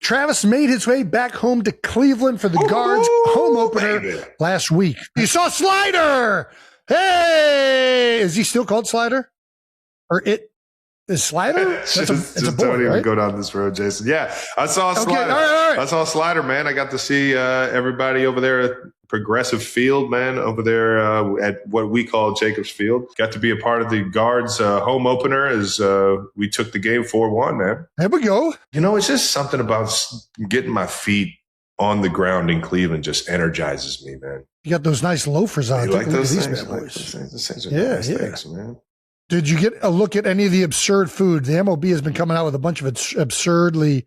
Travis made his way back home to Cleveland for the Guards home opener last week. You saw Slider. Hey, is he still called Slider? Or it is Slider? It's a boy, don't even go down this road, Jason. Yeah, I saw Slider. All right. I saw Slider, man. I got to see everybody over there at Progressive Field, man, over there at what we call Jacobs Field. Got to be a part of the Guards home opener as we took the game 4-1, man. There we go. You know, it's just something about getting my feet on the ground in Cleveland just energizes me, man. You got those nice loafers on. You like those things? These bad boys. Those things are nice things, man. Did you get a look at any of the absurd food? The MLB has been coming out with a bunch of absurdly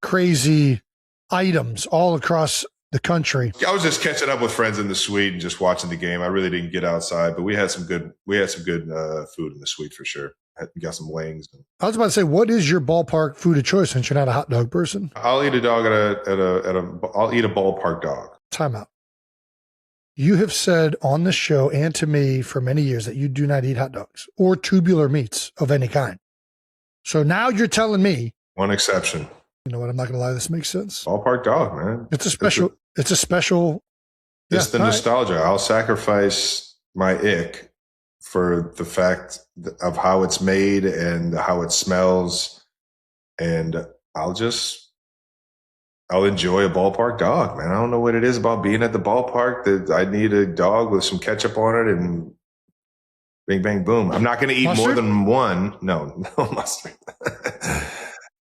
crazy items all across the country. I was just catching up with friends in the suite and just watching the game. I really didn't get outside, but we had some good food in the suite for sure. We got some wings. I was about to say, what is your ballpark food of choice since you're not a hot dog person? I'll eat a dog I'll eat a ballpark dog. Time out. You have said on the show and to me for many years that you do not eat hot dogs or tubular meats of any kind. So now you're telling me. One exception. You know what? I'm not going to lie. This makes sense. Ballpark dog, man. It's a special. It's the nostalgia. Right. I'll sacrifice my ick for the fact of how it's made and how it smells. And I'll enjoy a ballpark dog, man. I don't know what it is about being at the ballpark that I need a dog with some ketchup on it and bing, bang, boom. I'm not going to eat more than one. No mustard.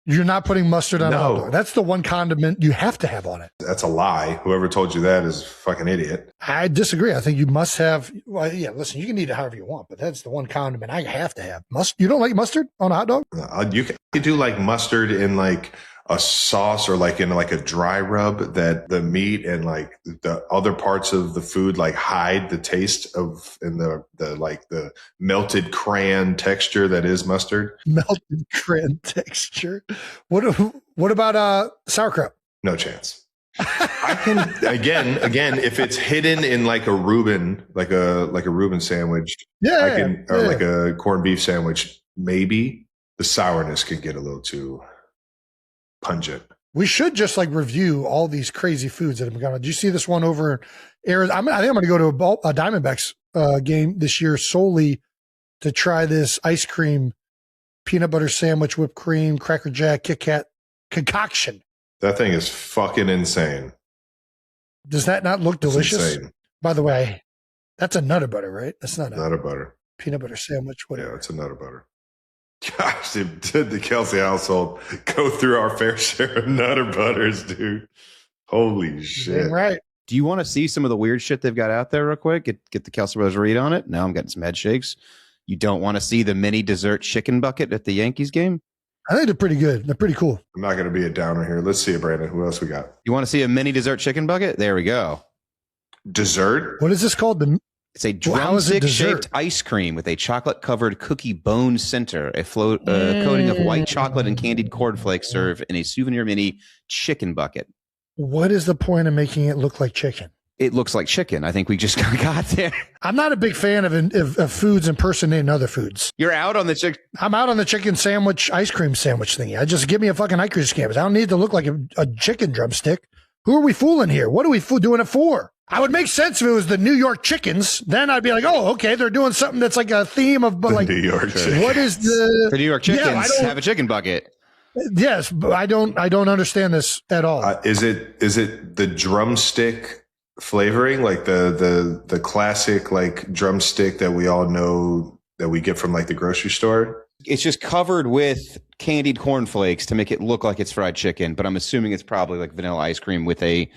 You're not putting mustard on a hot dog. That's the one condiment you have to have on it. That's a lie. Whoever told you that is a fucking idiot. I disagree. I think you must have. Well, yeah, listen, you can eat it however you want, but that's the one condiment I have to have. You don't like mustard on a hot dog? You can do like mustard in like a sauce or like in like a dry rub that the meat and like the other parts of the food like hide the taste of and the melted crayon texture that is mustard. Melted crayon texture. What about sauerkraut? No chance. I can again if it's hidden in like a Reuben like a Reuben sandwich. Like a corned beef sandwich. Maybe the sourness could get a little too pungent. We should just like review all these crazy foods that have been going on. Did you see this one over in Arizona? I think I'm going to go to a Diamondbacks game this year solely to try this ice cream, peanut butter sandwich, whipped cream, Cracker Jack, Kit Kat concoction. That thing is fucking insane. Does that not look delicious? By the way, that's a Nutter Butter, right? That's not a Nutter Butter. Peanut butter sandwich, whatever. Yeah, it's a Nutter Butter. Gosh, did the Kelce household go through our fair share of Nutter Butters, dude? Holy shit. Right. Do you want to see some of the weird shit they've got out there real quick? Get the Kelce Brothers read on it? Now I'm getting some head shakes. You don't want to see the mini dessert chicken bucket at the Yankees game? I think they're pretty good. They're pretty cool. I'm not going to be a downer here. Let's see it, Brandon. Who else we got? You want to see a mini dessert chicken bucket? There we go. Dessert? What is this called? It's a drumstick-shaped ice cream with a chocolate-covered cookie bone center, a coating of white chocolate and candied cornflakes served in a souvenir mini chicken bucket. What is the point of making it look like chicken? It looks like chicken. I think we just got there. I'm not a big fan of foods impersonating other foods. You're out on the chicken. I'm out on the chicken sandwich, ice cream sandwich thingy. I just give me a fucking ice cream sandwich. I don't need it to look like a chicken drumstick. Who are we fooling here? What are we doing it for? I would make sense if it was the New York Chickens. Then I'd be like, oh, okay, they're doing something that's like a theme of, but like, New York Chickens. What is the New York Chickens have a chicken bucket? Yes, but I don't understand this at all. Is it the drumstick flavoring, like the classic like drumstick that we all know that we get from like the grocery store? It's just covered with candied cornflakes to make it look like it's fried chicken, but I'm assuming it's probably like vanilla ice cream with a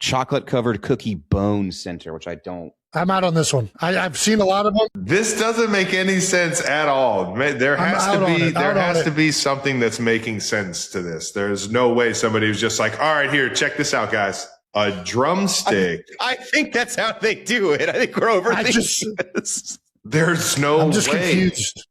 chocolate-covered cookie bone center, which I don't. I'm out on this one. I've seen a lot of them. This doesn't make any sense at all. There has to be something that's making sense to this. There's no way somebody was just like, all right, here, check this out, guys. A drumstick. I think that's how they do it. I think we're overthinking this. There's no way. I'm just confused.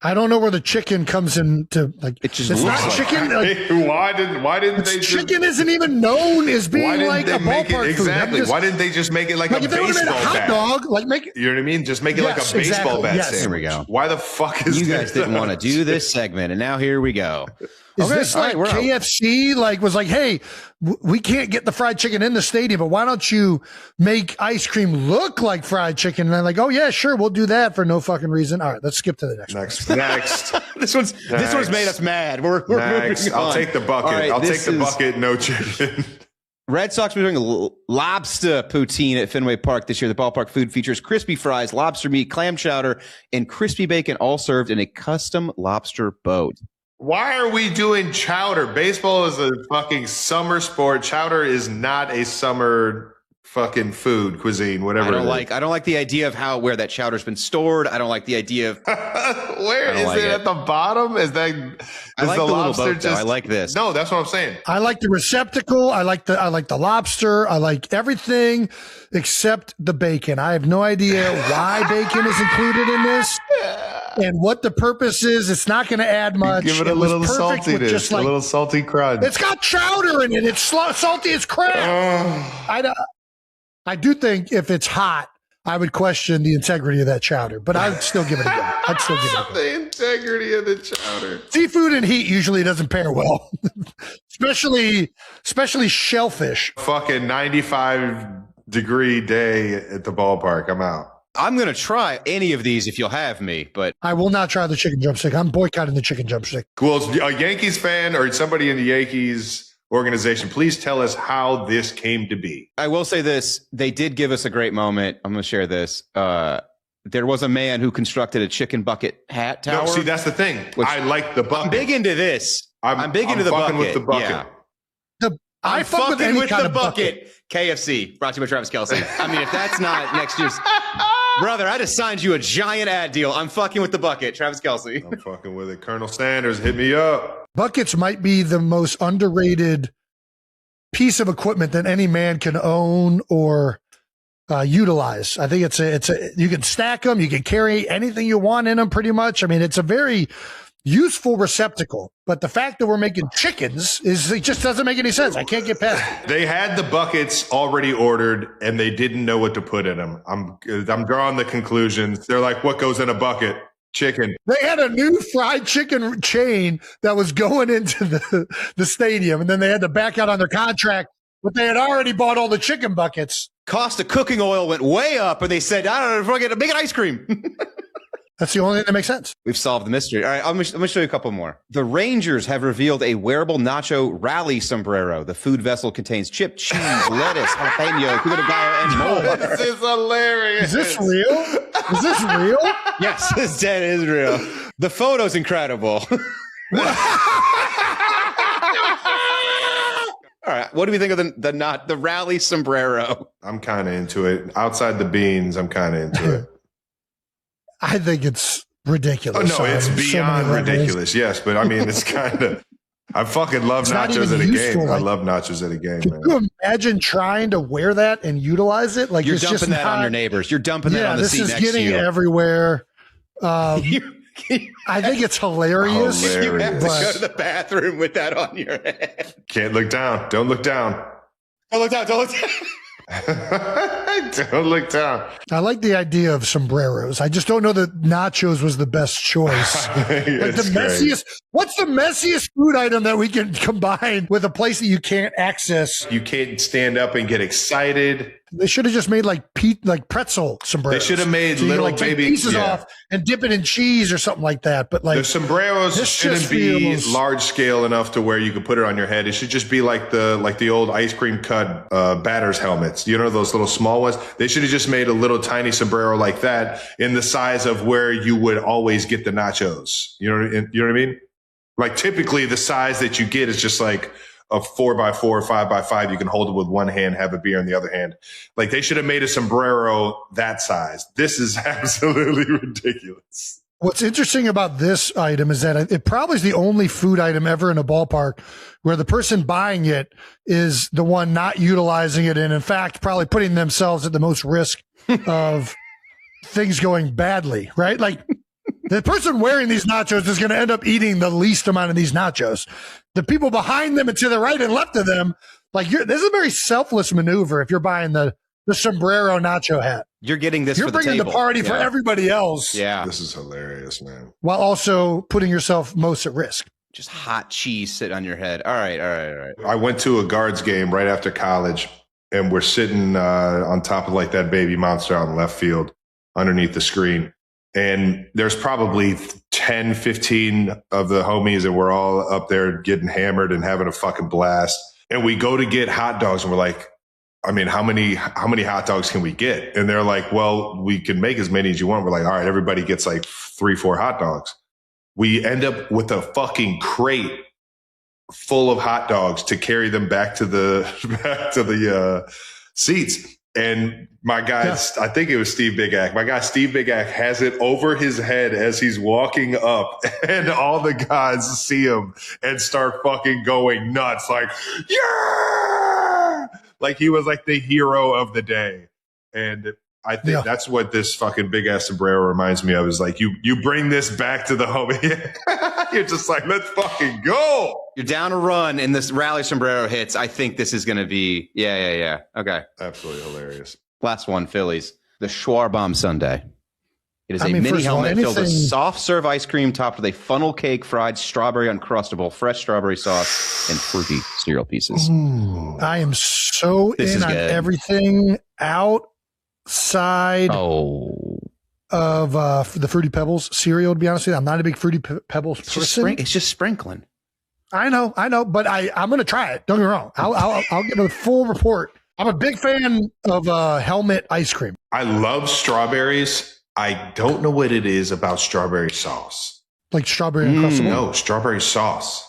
I don't know where the chicken comes into like. It just it's looks not like chicken. Like, why didn't they? Chicken isn't even known as being like a ballpark food. Exactly. Why didn't they just make it like a baseball bat? Hot dog, like make it. You know what I mean? Just make it like a baseball bat. Yes. Sandwich. Here we go. Why the fuck is you guys didn't want to do this segment, and now here we go. Is this like KFC was like, hey, we can't get the fried chicken in the stadium, but why don't you make ice cream look like fried chicken? And I'm like, oh yeah, sure, we'll do that for no fucking reason. All right, let's skip to the next. Next. This one's made us mad. We're moving on. I'll take the bucket. Right, I'll take the bucket. No chicken. Red Sox are doing lobster poutine at Fenway Park this year. The ballpark food features crispy fries, lobster meat, clam chowder, and crispy bacon, all served in a custom lobster boat. Why are we doing chowder? Baseball is a fucking summer sport. Chowder is not a summer fucking food cuisine, whatever. I don't like the idea of where that chowder's been stored. I don't like the idea of where is it at the bottom? Is that I like the lobster boat, I like this. No, that's what I'm saying. I like the receptacle. I like the lobster. I like everything except the bacon. I have no idea why bacon is included in this. And what the purpose is, it's not going to add much. Give it a little saltiness, just a little salty crunch. It's got chowder in it. It's salty as crap. I do think if it's hot, I would question the integrity of that chowder, but I would still give it a go. I'd still give it a go. The integrity of the chowder. Seafood and heat usually doesn't pair well, especially shellfish. Fucking 95-degree day at the ballpark. I'm out. I'm going to try any of these if you'll have me, but I will not try the chicken drumstick. I'm boycotting the chicken drumstick. Well, a Yankees fan or somebody in the Yankees organization, please tell us how this came to be. I will say this. They did give us a great moment. I'm going to share this. There was a man who constructed a chicken bucket hat tower. No, see, that's the thing. I like the bucket. I'm big into this. I'm big into the bucket. With the bucket. Yeah. I'm fucking with the bucket. KFC, brought to you by Travis Kelce. I mean, if that's not next year's... Brother, I just signed you a giant ad deal. I'm fucking with the bucket. Travis Kelce. I'm fucking with it. Colonel Sanders, hit me up. Buckets might be the most underrated piece of equipment that any man can own or utilize. I think it's a you can stack them, you can carry anything you want in them pretty much. I mean, it's a very useful receptacle, but the fact that we're making chickens it just doesn't make any sense. I can't get past it. They had the buckets already ordered and they didn't know what to put in them. I'm drawing the conclusions. They're like, what goes in a bucket? Chicken. They had a new fried chicken chain that was going into the stadium, and then they had to back out on their contract, but they had already bought all the chicken buckets. Cost of cooking oil went way up, and they said, I don't know, if make an ice cream. That's the only thing that makes sense. We've solved the mystery. All right, I'm going to show you a couple more. The Rangers have revealed a wearable nacho rally sombrero. The food vessel contains chipped cheese, lettuce, jalapeno, pico de gallo, and more. This is hilarious. Is this real? Is this real? Yes, this dead is real. The photo's incredible. All right, what do we think of the rally sombrero? I'm kind of into it. Outside the beans, I'm kind of into it. I think it's ridiculous. Oh, no, it's beyond ridiculous. Yes, but I mean, it's kind of. I fucking love nachos at a game. I love nachos at a game. Can you imagine trying to wear that and utilize it? Like you're dumping that on your neighbors. You're dumping that on the seat next to you. This is getting everywhere. I think it's hilarious. You have to go to the bathroom with that on your head. Can't look down. Don't look down. Don't look down. Don't look down. Don't look down. I like the idea of sombreros. I just don't know that nachos was the best choice. What's the messiest food item that we can combine with a place that you can't access? You can't stand up and get excited. They should have just made like pretzel sombreros. They should have made little baby pieces off and dip it in cheese or something like that. But like the sombreros shouldn't be large scale enough to where you could put it on your head. It should just be like the old ice cream cut batter's helmets. You know, those little small ones. They should have just made a little tiny sombrero like that in the size of where you would always get the nachos. You know what I mean? Like typically the size that you get is just like a 4x4 or 5x5. You can hold it with one hand, have a beer in the other hand. Like they should have made a sombrero that size. This is absolutely ridiculous. What's interesting about this item is that it probably is the only food item ever in a ballpark where the person buying it is the one not utilizing it. And in fact, probably putting themselves at the most risk of things going badly, right? Like the person wearing these nachos is going to end up eating the least amount of these nachos. The people behind them and to the right and left of them, like this is a very selfless maneuver if you're buying the sombrero nacho hat. You're getting this You're for the bringing table. the party for everybody else. Yeah. This is hilarious, man. While also putting yourself most at risk. Just hot cheese sitting on your head. All right. I went to a Guards game right after college, and we're sitting on top of like that baby monster out in left field underneath the screen. And there's probably 10, 15 of the homies, and we're all up there getting hammered and having a fucking blast. And we go to get hot dogs, and we're like, I mean, how many hot dogs can we get? And they're like, well, we can make as many as you want. We're like, all right, everybody gets like 3-4 hot dogs. We end up with a fucking crate full of hot dogs to carry them back to the seats. And my guy, I think it was Steve Big Ack. My guy, Steve Big Ack, has it over his head as he's walking up, and all the guys see him and start fucking going nuts. Like, yeah! Like he was like the hero of the day. And I think that's what this fucking big ass sombrero reminds me of, is like you bring this back to the homie. You're just like, let's fucking go. You're down a run and this rally sombrero hits. I think this is going to be, yeah. Okay. Absolutely hilarious. Last one, Phillies. The Schwarbomb Sundae. It is a mini helmet filled with soft serve ice cream topped with a funnel cake, fried strawberry uncrustable, fresh strawberry sauce, and fruity cereal pieces. I am so in on everything outside of the Fruity Pebbles cereal, to be honest with you. I'm not a big Fruity Pebbles person. It's just sprinkling. I know, but I'm going to try it. Don't get me wrong. I'll give a full report. I'm a big fan of helmet ice cream. I love strawberries. I don't know what it is about strawberry sauce. Like strawberry Uncrustable? No, strawberry sauce.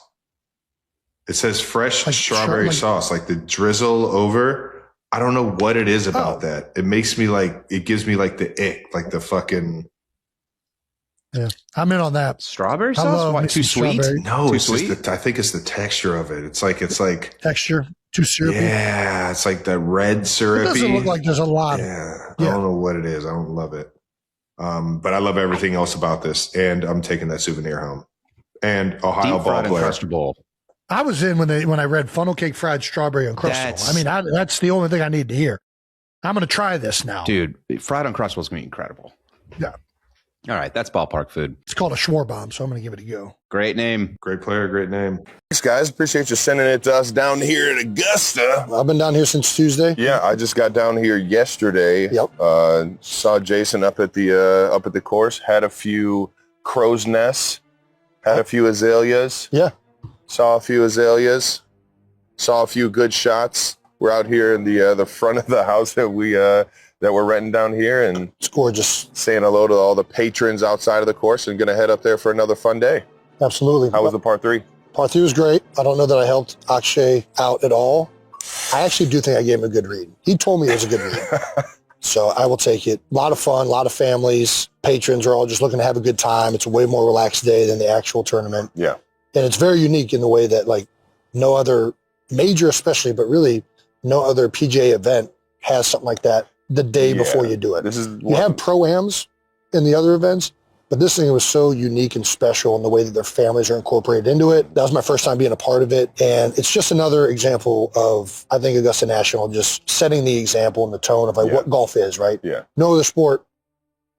It says fresh strawberry sauce, like the drizzle over. I don't know what it is about that. It makes me like, it gives me like the ick, like the fucking. Yeah, I'm in on that. Strawberry sauce? Why, too sweet? No, it's just I think it's the texture of it. It's like texture, too syrupy. Yeah, it's like that red syrupy. It doesn't look like there's a lot. Yeah, I don't know what it is. I don't love it. But I love everything else about this, and I'm taking that souvenir home. And Ohio ball player. I was in when I read funnel cake fried strawberry Uncrustable. I mean, that's the only thing I need to hear. I'm going to try this now, dude. Fried Uncrustable is going to be incredible. Yeah. All right, that's ballpark food. It's called a Schwarbomb, so I'm going to give it a go. Great name. Great player, great name. Thanks, guys. Appreciate you sending it to us down here in Augusta. I've been down here since Tuesday. Yeah, I just got down here yesterday. Yep. Saw Jason up at the course. Had a few crow's nests. Had a few azaleas. Yeah. Saw a few azaleas. Saw a few good shots. We're out here in the front of the house that we're renting down here, and it's gorgeous. Saying hello to all the patrons outside of the course, and going to head up there for another fun day. Absolutely. How was the par 3? Par 3 was great. I don't know that I helped Akshay out at all. I actually do think I gave him a good read. He told me it was a good read. So I will take it. A lot of fun, a lot of families. Patrons are all just looking to have a good time. It's a way more relaxed day than the actual tournament. Yeah. And it's very unique in the way that like no other major especially, but really no other PGA event has something like that the day before you do it. You have pro-ams in the other events, but this thing was so unique and special in the way that their families are incorporated into it. That was my first time being a part of it. And it's just another example of, I think, Augusta National just setting the example and the tone of like what golf is, right? Yeah. No other sport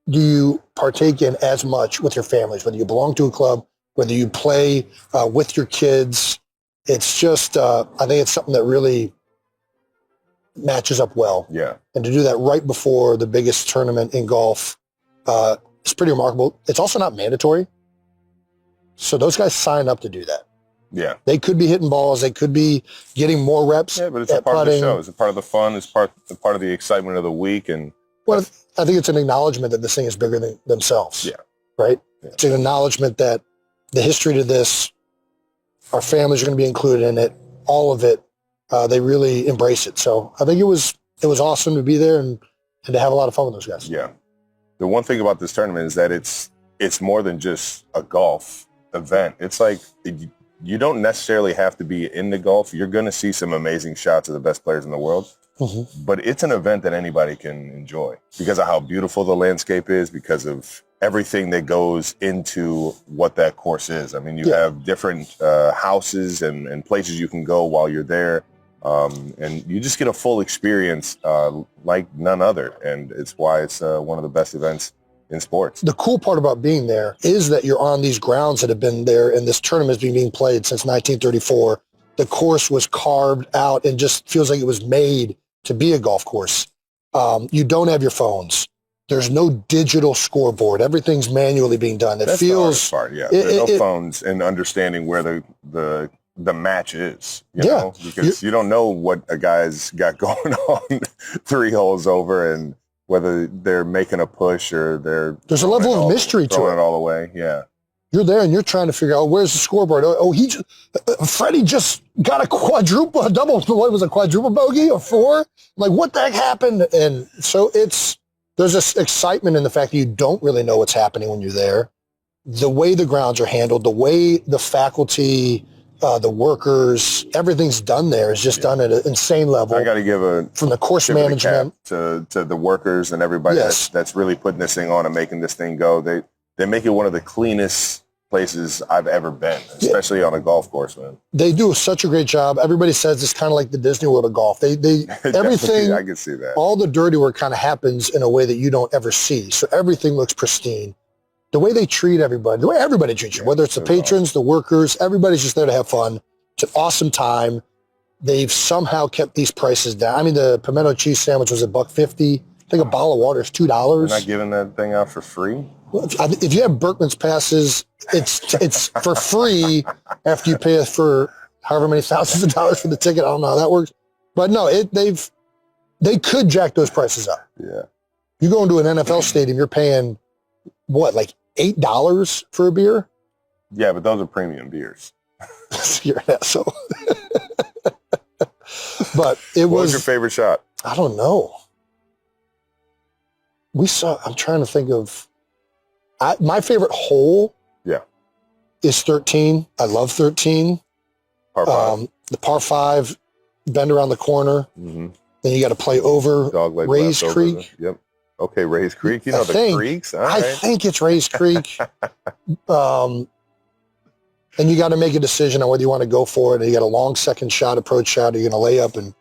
do you partake in as much with your families, whether you belong to a club, whether you play with your kids. It's just, I think it's something that really matches up well. Yeah. And to do that right before the biggest tournament in golf, it's pretty remarkable. It's also not mandatory. So those guys sign up to do that. Yeah. They could be hitting balls. They could be getting more reps. Yeah, but it's a part of the show. It's a part of the fun. It's part of the excitement of the week. And well, I think it's an acknowledgement that this thing is bigger than themselves. Yeah. Right? Yeah. It's an acknowledgement that the history to this, our families are going to be included in it, all of it. They really embrace it. So I think it was awesome to be there and to have a lot of fun with those guys. Yeah. The one thing about this tournament is that it's more than just a golf event. It's like you don't necessarily have to be into golf. You're going to see some amazing shots of the best players in the world. Mm-hmm. But it's an event that anybody can enjoy because of how beautiful the landscape is, because of everything that goes into what that course is. I mean, you have different houses and places you can go while you're there. And you just get a full experience like none other. And it's why it's one of the best events in sports. The cool part about being there is that you're on these grounds that have been there, and this tournament has been being played since 1934. The course was carved out and just feels like it was made to be a golf course. You don't have your phones. There's no digital scoreboard. Everything's manually being done. That's the hardest part, yeah. There's no phones and understanding where the match is, you know, because you don't know what a guy's got going on 3 holes over and whether they're making a push or there's a level of mystery to it. Throwing it all the way, yeah. You're there and you're trying to figure out, where's the scoreboard? Freddie just got a quadruple bogey or 4? Like, what the heck happened? And so there's this excitement in the fact that you don't really know what's happening when you're there. The way the grounds are handled, the way the faculty, the workers, everything's done there is just done at an insane level. I got to give from the course management to the workers and everybody that's really putting this thing on and making this thing go. They make it one of the cleanest places I've ever been, especially on a golf course, man. They do such a great job. Everybody says it's kind of like the Disney World of golf. They everything, I can see that. All the dirty work kind of happens in a way that you don't ever see. So everything looks pristine. The way they treat everybody, the way everybody treats you, whether it's the patrons, the workers, everybody's just there to have fun. It's an awesome time. They've somehow kept these prices down. I mean, the pimento cheese sandwich was $1.50. I think a bottle of water is $2. They're not giving that thing out for free? Well, if you have Berkman's passes, it's for free after you pay for however many thousands of dollars for the ticket. I don't know how that works. But no, they could jack those prices up. Yeah. You go into an NFL stadium, you're paying, what, like $8 for a beer? Yeah, but those are premium beers. You're an asshole. But what was your favorite shot? I don't know. I'm trying to think of, my favorite hole is 13. I love 13. Par 5. The par 5, bend around the corner. Mm-hmm. Then you got to play over Rays Creek. Yep. Okay, Rays Creek. You know the creeks. All right. I think it's Rays Creek. And you got to make a decision on whether you want to go for it. And you got a long second shot, approach shot. Are you going to lay up and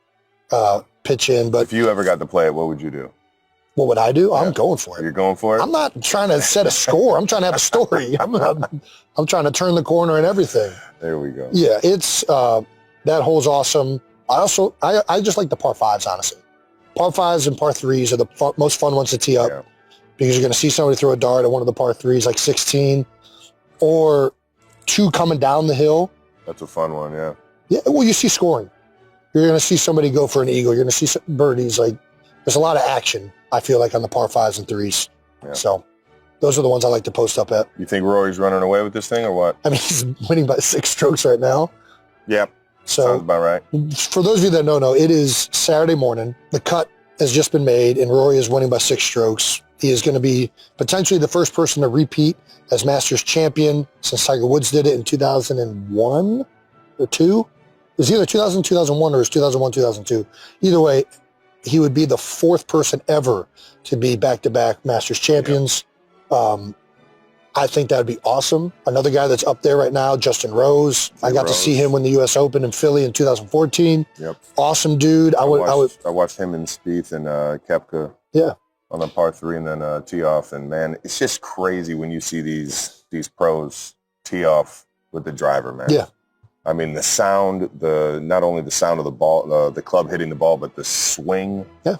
pitch in? But if you ever got to play it, what would you do? What would I do? I'm going for it. You're going for it? I'm not trying to set a score. I'm trying to have a story. I'm trying to turn the corner and everything. There we go. Yeah, it's that hole's awesome. I just like the par 5s, honestly. Par 5s and par 3s are the most fun ones to tee up because you're going to see somebody throw a dart at one of the par 3s, like 16, or 2 coming down the hill. That's a fun one, yeah. Yeah, well, you see scoring. You're going to see somebody go for an eagle. You're going to see some birdies. Like, there's a lot of action, I feel like, on the par 5s and 3s. Yeah. So those are the ones I like to post up at. You think Rory's running away with this thing or what? I mean, he's winning by 6 strokes right now. Yep. So, sounds about right. For those of you that don't know, it is Saturday morning. The cut has just been made, and Rory is winning by 6 strokes. He is going to be potentially the first person to repeat as Masters champion since Tiger Woods did it in 2001 or 2. It was either 2000, 2001, or it was 2001, 2002. Either way, he would be the 4th person ever to be back-to-back Masters champions. Yep. I think that would be awesome. Another guy that's up there right now, Justin Rose. I got to see him win the U.S. Open in Philly in 2014. Yep. Awesome dude. I watched him and Spieth and Koepka. Yeah. On the par 3 and then tee off. And, man, it's just crazy when you see these pros tee off with the driver, man. Yeah. I mean, the sound, not only the sound of the ball, the club hitting the ball, but the swing. Yeah.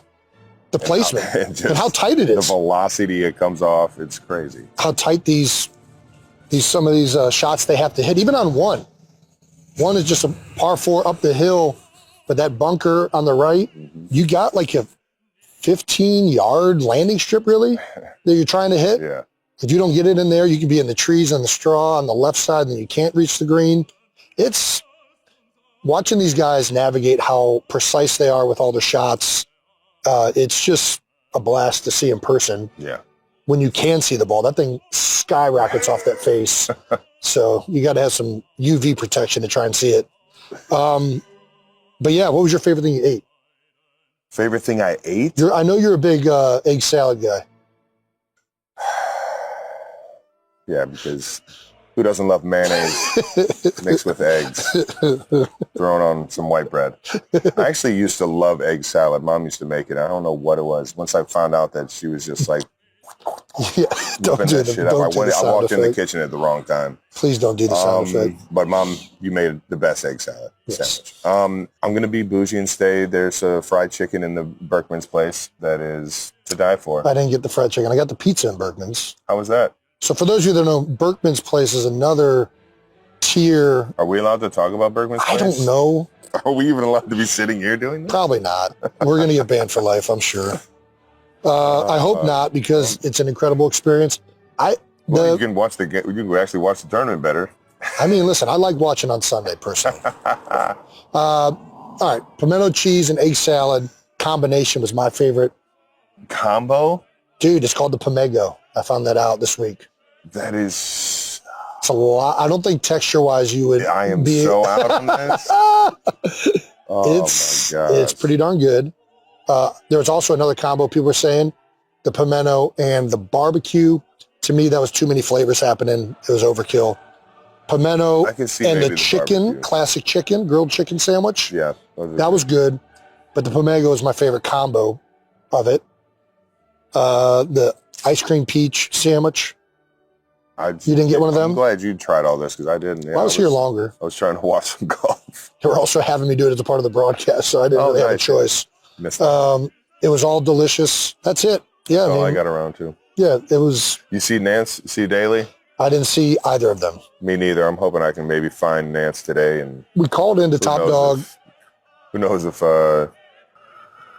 The placement. And how tight it is. The velocity it comes off. It's crazy. How tight some of these shots they have to hit, even on one. One is just a par 4 up the hill, but that bunker on the right, you got like a 15-yard landing strip, really, that you're trying to hit. Yeah. If you don't get it in there, you can be in the trees on the straw on the left side, and you can't reach the green. It's watching these guys navigate how precise they are with all their shots. It's just a blast to see in person. Yeah. When you can see the ball, that thing skyrockets off that face. So you got to have some UV protection to try and see it. But yeah, what was your favorite thing you ate? Favorite thing I ate? I know you're a big egg salad guy. Yeah, because who doesn't love mayonnaise mixed with eggs, thrown on some white bread? I actually used to love egg salad. Mom used to make it. I don't know what it was. Once I found out that she was just like Yeah, don't do that the, shit up. don't do the I sound walked in the effect. kitchen at the wrong time. Please don't do the sound effect. But Mom, you made the best egg salad Yes. sandwich. I'm going to be bougie and stay. There's a fried chicken in the Berkman's place that is to die for. I didn't get the fried chicken. I got the pizza in Berkman's. How was that? So for those of you that know, Berkman's place is another tier. Are we allowed to talk about Berkman's place? I don't know. Are we even allowed to be sitting here doing this? Probably not. We're going to get banned for life, I'm sure. I hope not, because it's an incredible experience. Well, you can watch the game. You can actually watch the tournament better. I mean, listen, I like watching on Sunday, personally. All right, pimento cheese and egg salad combination was my favorite. Combo? Dude, it's called the Pimego. I found that out this week. That is... It's a lot. I don't think texture-wise you would I am be... so out on this. Oh, my God. It's pretty darn good. There was also another combo people were saying, the pimento and the barbecue. To me, that was too many flavors happening. It was overkill. Pimento I can see and maybe the chicken, barbecue. classic chicken, grilled chicken sandwich. Yeah. That was good. But the Pimego is my favorite combo of it. The ice cream peach sandwich. You didn't get one of them? I'm glad you tried all this, because I didn't. Yeah, I was here longer. I was trying to watch some golf. They were also having me do it as a part of the broadcast, so I didn't really have a choice. Missed that. It was all delicious. That's it. Yeah, That's all man. I got around to. Yeah, it was. You see Nance? See Daly? I didn't see either of them. Me neither. I'm hoping I can maybe find Nance today. And We called into Top Dog. Who knows if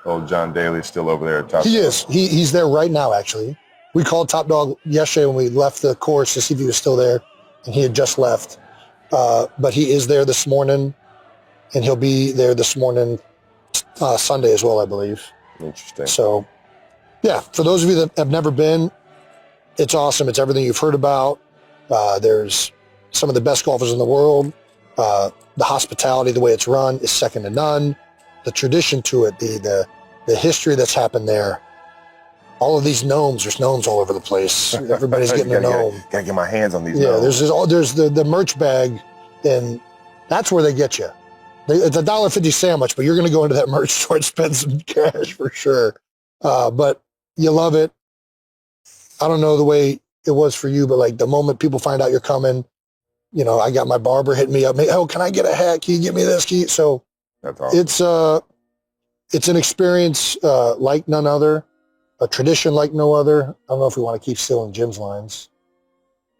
old John Daly's still over there at Top Dog. He is. He's there right now, actually. We called Top Dog yesterday when we left the course to see if he was still there, and he had just left. But he is there this morning, and he'll be there this morning, Sunday as well, I believe. Interesting. So, yeah, for those of you that have never been, it's awesome. It's everything you've heard about. There's some of the best golfers in the world. The hospitality, the way it's run, is second to none. The tradition to it, the history that's happened there. All of these gnomes, there's gnomes all over the place. Everybody's getting a gnome. Gotta get my hands on these Yeah, gnomes. there's the merch bag, and that's where they get you. It's a $1.50 sandwich, but you're going to go into that merch store and spend some cash for sure. But you love it. I don't know the way it was for you, but like the moment people find out you're coming, you know, I got my barber hitting me up. Oh, can I get a hat? Can you get me this? So That's awesome. it's an experience like none other, a tradition like no other. I don't know if we want to keep stealing Jim's lines,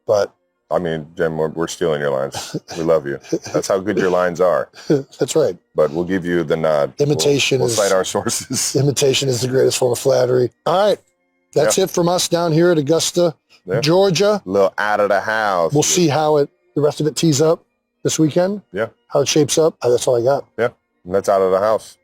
but I mean, Jim, we're stealing your lines. We love you. That's how good your lines are. that's right. But we'll give you the nod. Imitation We'll is cite our sources. Imitation is the greatest form of flattery. All right. That's it from us down here at Augusta, Georgia. A little out of the house. We'll see how the rest of it tees up this weekend. Yeah. How it shapes up. That's all I got. Yeah. And that's out of the house.